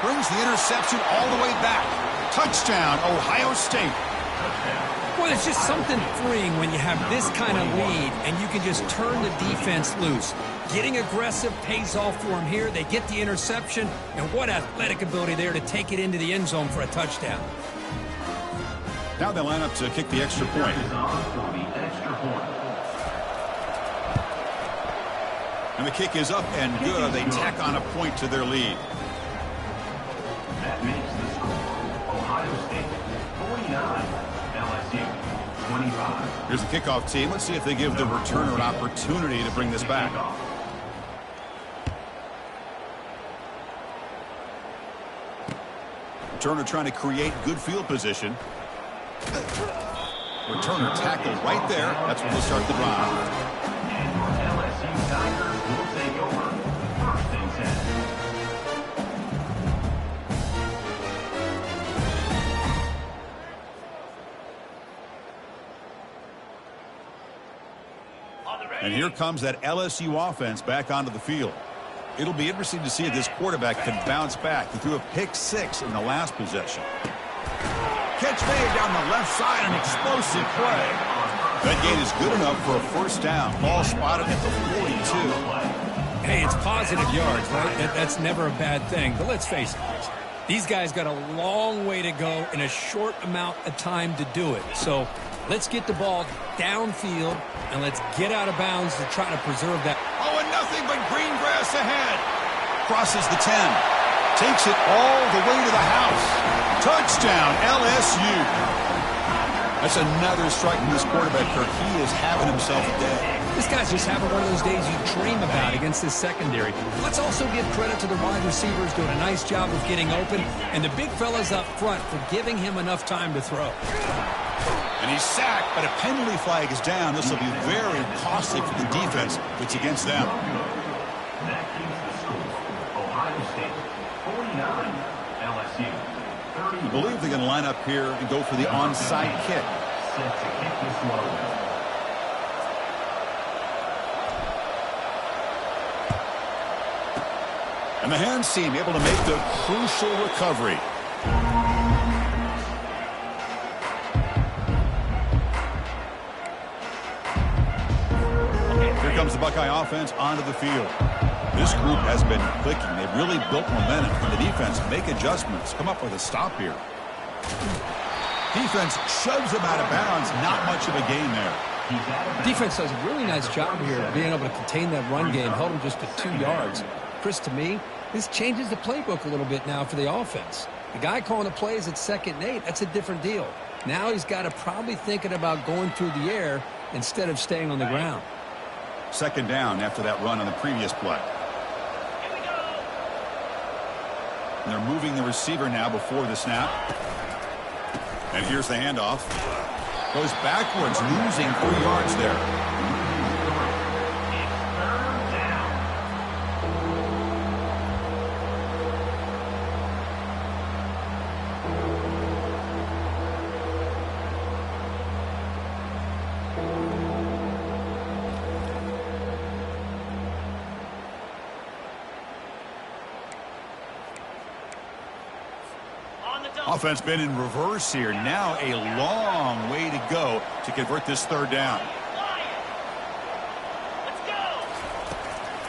Brings the interception all the way back. Touchdown, Ohio State. Well, it's just something freeing when you have this kind of lead and you can just turn the defense loose. Getting aggressive pays off for them here. They get the interception, and what athletic ability there to take it into the end zone for a touchdown. Now they line up to kick the extra point. And the kick is up and good. They tack on a point to their lead. That makes the score Ohio State 49, LSU 25. Here's the kickoff team. Let's see if they give the returner an opportunity to bring this back. Returner trying to create good field position. Returner tackled right there. That's when they'll start the drive. And your LSU Tigers will take over 1st and 10. And here comes that LSU offense back onto the field. It'll be interesting to see if this quarterback can bounce back. He threw a pick-6 in the last possession. Catch made down the left side, an explosive play. That gain is good enough for a first down. Ball spotted at the 42. Hey, it's positive yards, right? That's never a bad thing. But let's face it, these guys got a long way to go in a short amount of time to do it. So let's get the ball downfield, and let's get out of bounds to try to preserve that. Oh, and nothing but green grass ahead. Crosses the 10. Takes it all the way to the house. Touchdown, LSU. That's another strike from this quarterback, Kirk. He is having himself a day. This guy's just having one of those days you dream about against this secondary. Let's also give credit to the wide receivers doing a nice job of getting open, and the big fellas up front for giving him enough time to throw. And he's sacked, but a penalty flag is down. This will be very costly for the defense if it's against them. That keeps the score Ohio State 49, LSU 30. I believe they're going to line up here and go for the onside kick. Set to kick this one. And the hands team able to make the crucial recovery. Here comes the Buckeye offense onto the field. This group has been clicking. They've really built momentum. And the defense make adjustments. Come up with a stop here. Defense shoves them out of bounds. Not much of a gain there. Defense does a really nice job here of being able to contain that run game, held them just to 2 yards. Chris, to me, this changes the playbook a little bit now for the offense. The guy calling the plays at 2nd and 8, that's a different deal. Now he's got to probably thinking about going through the air instead of staying on the ground. 2nd down after that run on the previous play. And they're moving the receiver now before the snap. And here's the handoff. Goes backwards, losing 3 yards there. Offense been in reverse here. Now a long way to go to convert this 3rd down.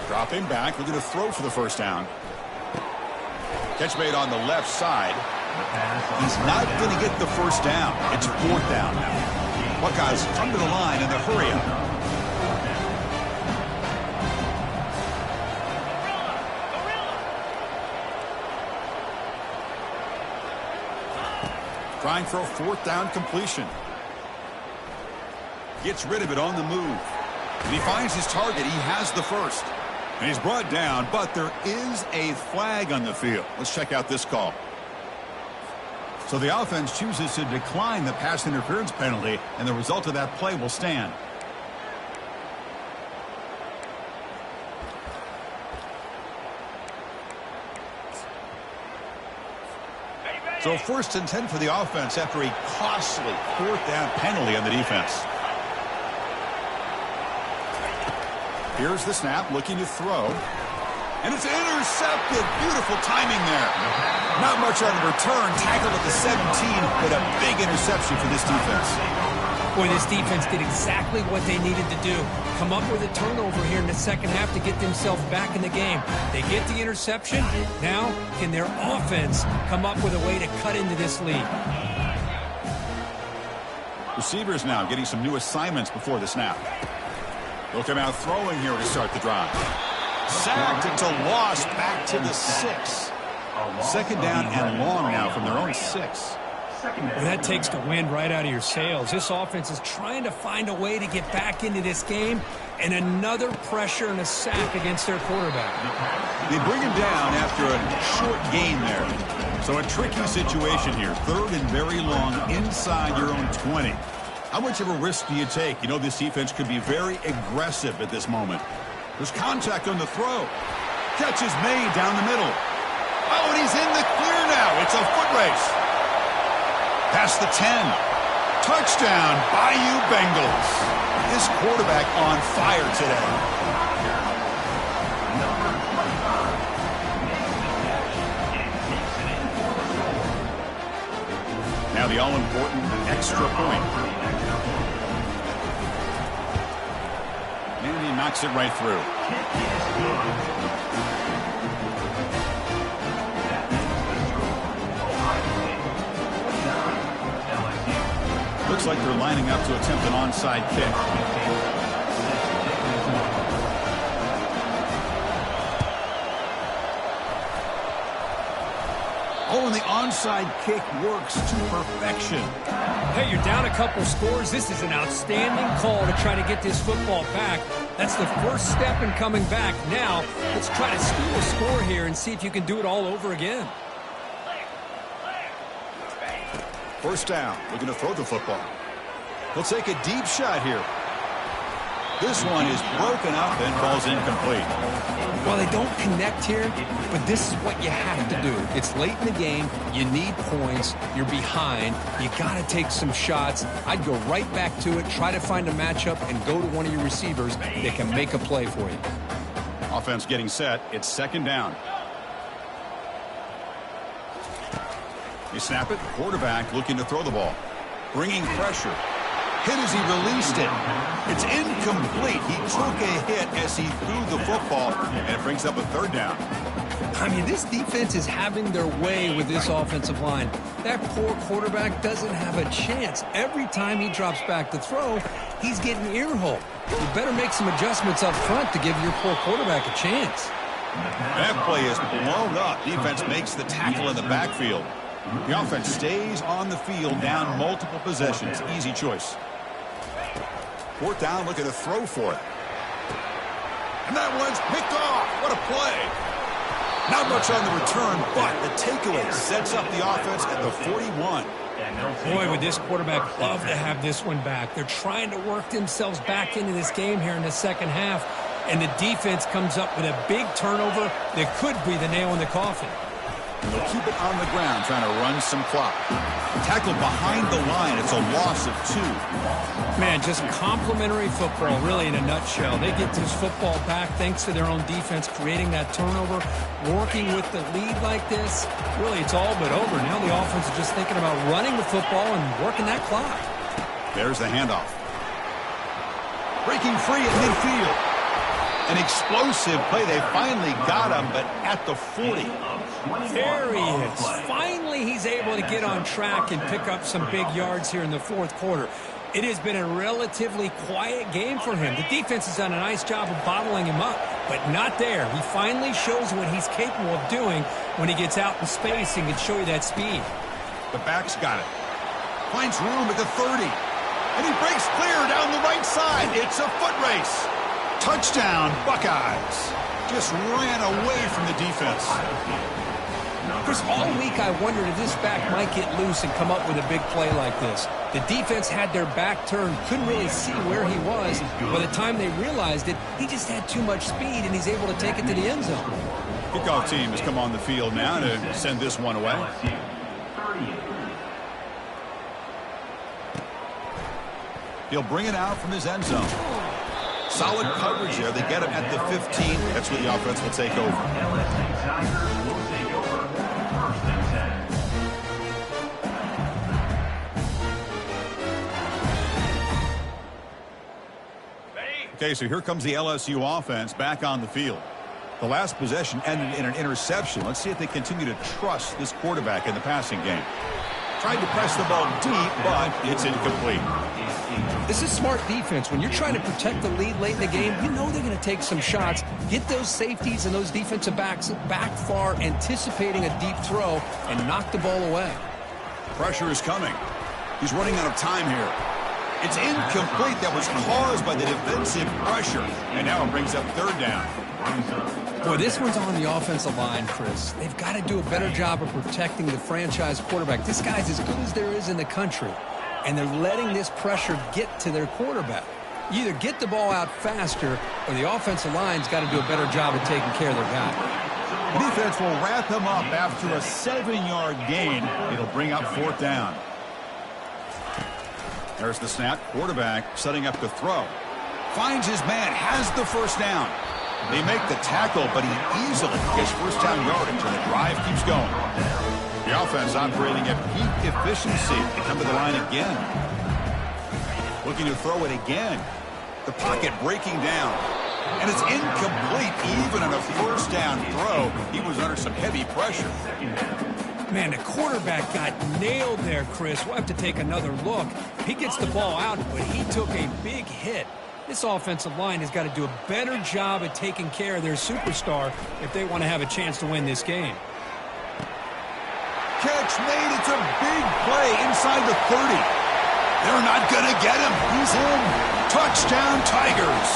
Dropping back, looking to throw for the first down. Catch made on the left side. He's not going to get the first down. It's 4th down now. Buckeyes come to the line in the hurry up. Trying for a 4th down completion. Gets rid of it on the move. And he finds his target. He has the first. And he's brought down, but there is a flag on the field. Let's check out this call. So the offense chooses to decline the pass interference penalty, and the result of that play will stand. So 1st and 10 for the offense after a costly 4th down penalty on the defense. Here's the snap, looking to throw. And it's intercepted. Beautiful timing there. Not much on the return. Tackled at the 17, but a big interception for this defense. Boy, this defense did exactly what they needed to do. Come up with a turnover here in the 2nd half to get themselves back in the game. They get the interception. Now, can their offense come up with a way to cut into this lead? Receivers now getting some new assignments before the snap. They'll come out throwing here to start the drive. Sacked into loss back to the 6. Second down and long now from their own 6. Well, that takes the wind right out of your sails. This offense is trying to find a way to get back into this game, and another pressure and a sack against their quarterback. They bring him down after a short gain there. So a tricky situation here. Third and very long inside your own 20. How much of a risk do you take? You know, this defense could be very aggressive at this moment. There's contact on the throw. Catch is made down the middle. Oh, and he's in the clear now. It's a foot race. Past the 10. Touchdown, Bayou Bengals. This quarterback on fire today. Now the all-important extra point. And he knocks it right through. Looks like they're lining up to attempt an onside kick. Oh, and the onside kick works to perfection. Hey, you're down a couple scores. This is an outstanding call to try to get this football back. That's the first step in coming back. Now, let's try to steal a score here and see if you can do it all over again. First down, looking to throw the football. He'll take a deep shot here. This one is broken up and falls incomplete. Well, they don't connect here, but this is what you have to do. It's late in the game. You need points. You're behind. You got to take some shots. I'd go right back to it, try to find a matchup, and go to one of your receivers that can make a play for you. Offense getting set. It's second down. You snap it. Quarterback looking to throw the ball. Bringing pressure. Hit as he released it. It's incomplete. He took a hit as he threw the football, and it brings up a third down. I mean, this defense is having their way with this offensive line. That poor quarterback doesn't have a chance. Every time he drops back to throw, he's getting ear-hole. You better make some adjustments up front to give your poor quarterback a chance. That play is blown up. Defense makes the tackle in the backfield. The offense stays on the field down multiple possessions. Easy choice. Fourth down, looking to throw for it. And that one's picked off. What a play. Not much on the return, but the takeaway sets up the offense at the 41. Boy, would this quarterback love to have this one back. They're trying to work themselves back into this game here in the second half, and the defense comes up with a big turnover that could be the nail in the coffin. And they'll keep it on the ground, trying to run some clock. Tackled behind the line. It's a loss of 2. Man, just complimentary football, really, in a nutshell. They get this football back thanks to their own defense, creating that turnover, working with the lead like this. Really, it's all but over. Now the offense is just thinking about running the football and working that clock. There's the handoff. Breaking free at midfield. An explosive play. They finally got him, but at the 40. There he is. Finally, he's able to get on track and pick up some big yards here in the fourth quarter. It has been a relatively quiet game for him. The defense has done a nice job of bottling him up, but not there. He finally shows what he's capable of doing when he gets out in space and can show you that speed. The back's got it. Finds room at the 30. And he breaks clear down the right side. It's a foot race. Touchdown, Buckeyes. Just ran away from the defense. Chris, all week I wondered if this back might get loose and come up with a big play like this. The defense had their back turned, couldn't really see where he was. By the time they realized it, he just had too much speed, and he's able to take it to the end zone. Kickoff team has come on the field now to send this one away. He'll bring it out from his end zone. Solid coverage there. They get him at the 15. That's where the offense will take over. Okay, so here comes the LSU offense back on the field. The last possession ended in an interception. Let's see if they continue to trust this quarterback in the passing game. Tried to press the ball deep, but it's incomplete. This is smart defense. When you're trying to protect the lead late in the game, you know they're going to take some shots, get those safeties and those defensive backs back far, anticipating a deep throw, and knock the ball away. Pressure is coming. He's running out of time here. It's incomplete. That was caused by the defensive pressure. And now it brings up third down. Boy, this one's on the offensive line, Chris. They've got to do a better job of protecting the franchise quarterback. This guy's as good as there is in the country, and they're letting this pressure get to their quarterback. You either get the ball out faster, or the offensive line's got to do a better job of taking care of their guy. The defense will wrap him up after a 7-yard gain. It'll bring up fourth down. There's the snap. Quarterback setting up to throw. Finds his man, has the first down. They make the tackle, but he easily gets first down yardage, and the drive keeps going. The offense operating at peak efficiency. They come to the line again. Looking to throw it again. The pocket breaking down. And it's incomplete, even on a first down throw. He was under some heavy pressure. Man, the quarterback got nailed there, Chris. We'll have to take another look. He gets the ball out, but he took a big hit. This offensive line has got to do a better job at taking care of their superstar if they want to have a chance to win this game. Catch made. It's a big play inside the 30. They're not going to get him. He's in. Touchdown, Tigers.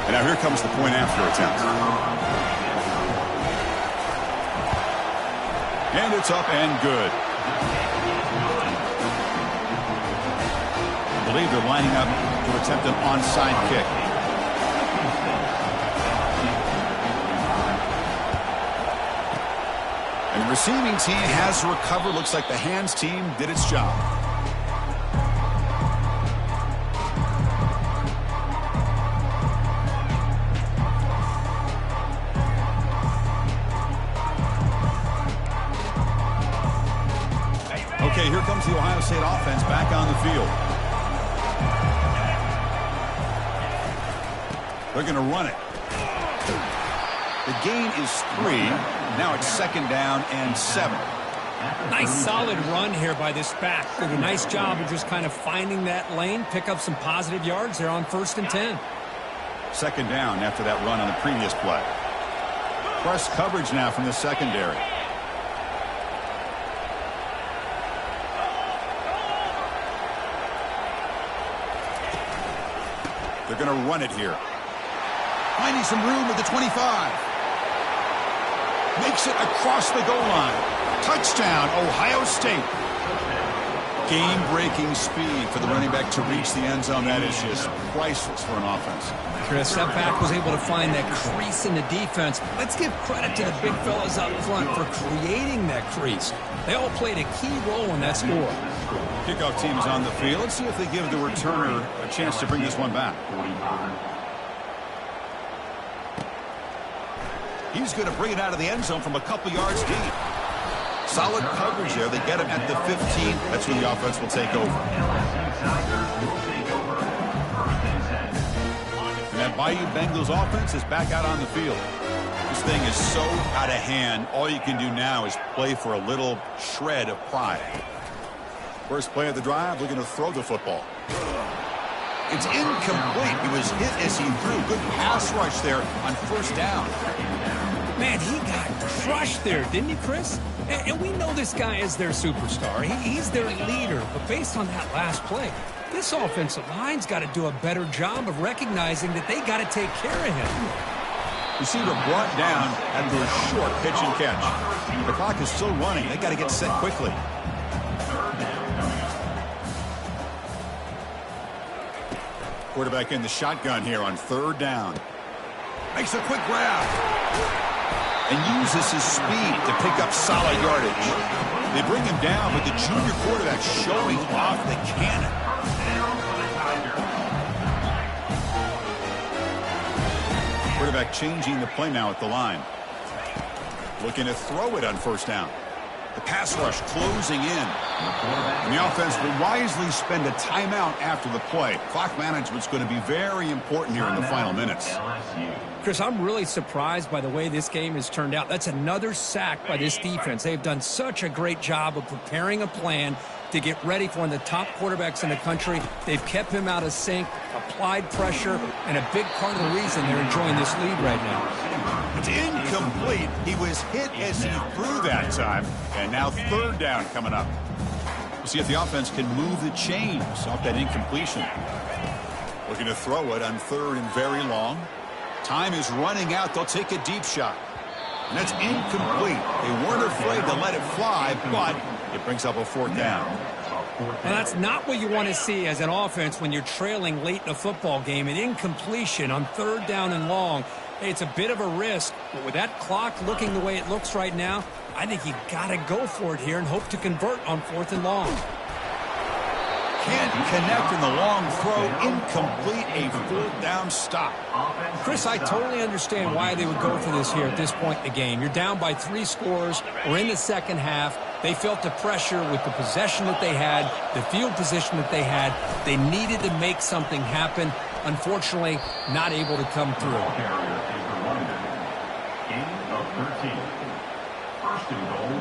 And now here comes the point after attempt. And it's up and good. I believe they're lining up to attempt an onside kick. And the receiving team has to recover. Looks like the hands team did its job. Okay, here comes the Ohio State offense back on the field. They're going to run it. The gain is 3. Now it's second down and 7. Nice solid run here by this back. Did a nice job of just kind of finding that lane, pick up some positive yards there on 1st and 10. Second down after that run on the previous play. Press coverage now from the secondary. They're going to run it here. Finding some room at the 25. Makes it across the goal line. Touchdown, Ohio State. Game-breaking speed for the running back to reach the end zone. That is just priceless for an offense. Chris, that back was able to find that crease in the defense. Let's give credit to the big fellas up front for creating that crease. They all played a key role in that score. Kickoff team is on the field. Let's see if they give the returner a chance to bring this one back. He's going to bring it out of the end zone from a couple yards deep. Solid coverage there. They get him at the 15. That's when the offense will take over. And that Bayou Bengals offense is back out on the field. This thing is so out of hand. All you can do now is play for a little shred of pride. First play of the drive, looking to throw the football. It's incomplete. He was hit as he threw. Good pass rush there on first down. Man, he got crushed there, didn't he, Chris? And we know this guy is their superstar. He's their leader. But based on that last play, this offensive line's got to do a better job of recognizing that they got to take care of him. Receiver brought down after a short pitch and catch. The clock is still running. They got to get set quickly. Quarterback in the shotgun here on third down. Makes a quick grab. And uses his speed to pick up solid yardage. They bring him down, but the junior quarterback showing off the cannon. Quarterback changing the play now at the line. Looking to throw it on first down. The pass rush closing in. And the offense will wisely spend a timeout after the play. Clock management's going to be very important here in the final minutes. Chris, I'm really surprised by the way this game has turned out. That's another sack by this defense. They've done such a great job of preparing a plan to get ready for one of the top quarterbacks in the country. They've kept him out of sync, applied pressure, and a big part of the reason they're enjoying this lead right now. It's incomplete. He was hit as he threw that time. And now third down coming up. We'll see if the offense can move the chains off that incompletion. Looking to throw it on third and very long. Time is running out. They'll take a deep shot. And that's incomplete. They weren't afraid to let it fly, but it brings up a fourth down. Well, that's not what you want to see as an offense when you're trailing late in a football game. An incompletion on third down and long. Hey, it's a bit of a risk, but with that clock looking the way it looks right now, I think you got to go for it here and hope to convert on fourth and long. Can't connect in the long throw. Incomplete, a fourth down stop. Chris, I totally understand why they would go for this here at this point in the game. You're down by 3 scores. We're in the second half. They felt the pressure with the possession that they had, the field position that they had. They needed to make something happen. Unfortunately, not able to come through. Gain of 13. First and goal,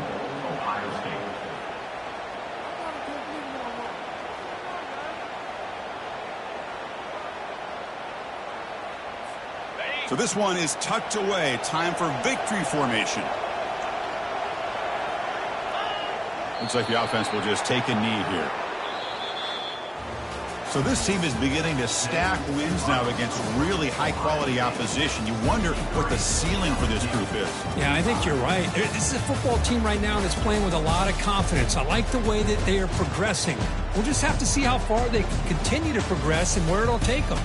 Ohio State. So this one is tucked away. Time for victory formation. Looks like the offense will just take a knee here. So this team is beginning to stack wins now against really high-quality opposition. You wonder what the ceiling for this group is. Yeah, I think you're right. This is a football team right now that's playing with a lot of confidence. I like the way that they are progressing. We'll just have to see how far they can continue to progress and where it'll take them.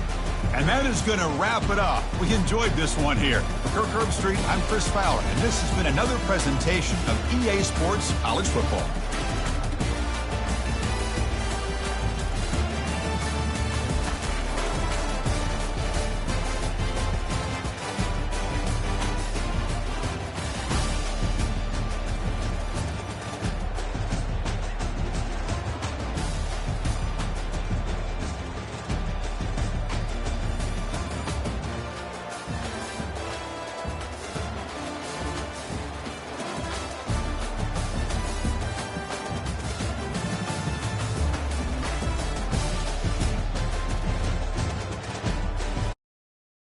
And that is going to wrap it up. We enjoyed this one here. For Kirk Herbstreit, I'm Chris Fowler, and this has been another presentation of EA Sports College Football.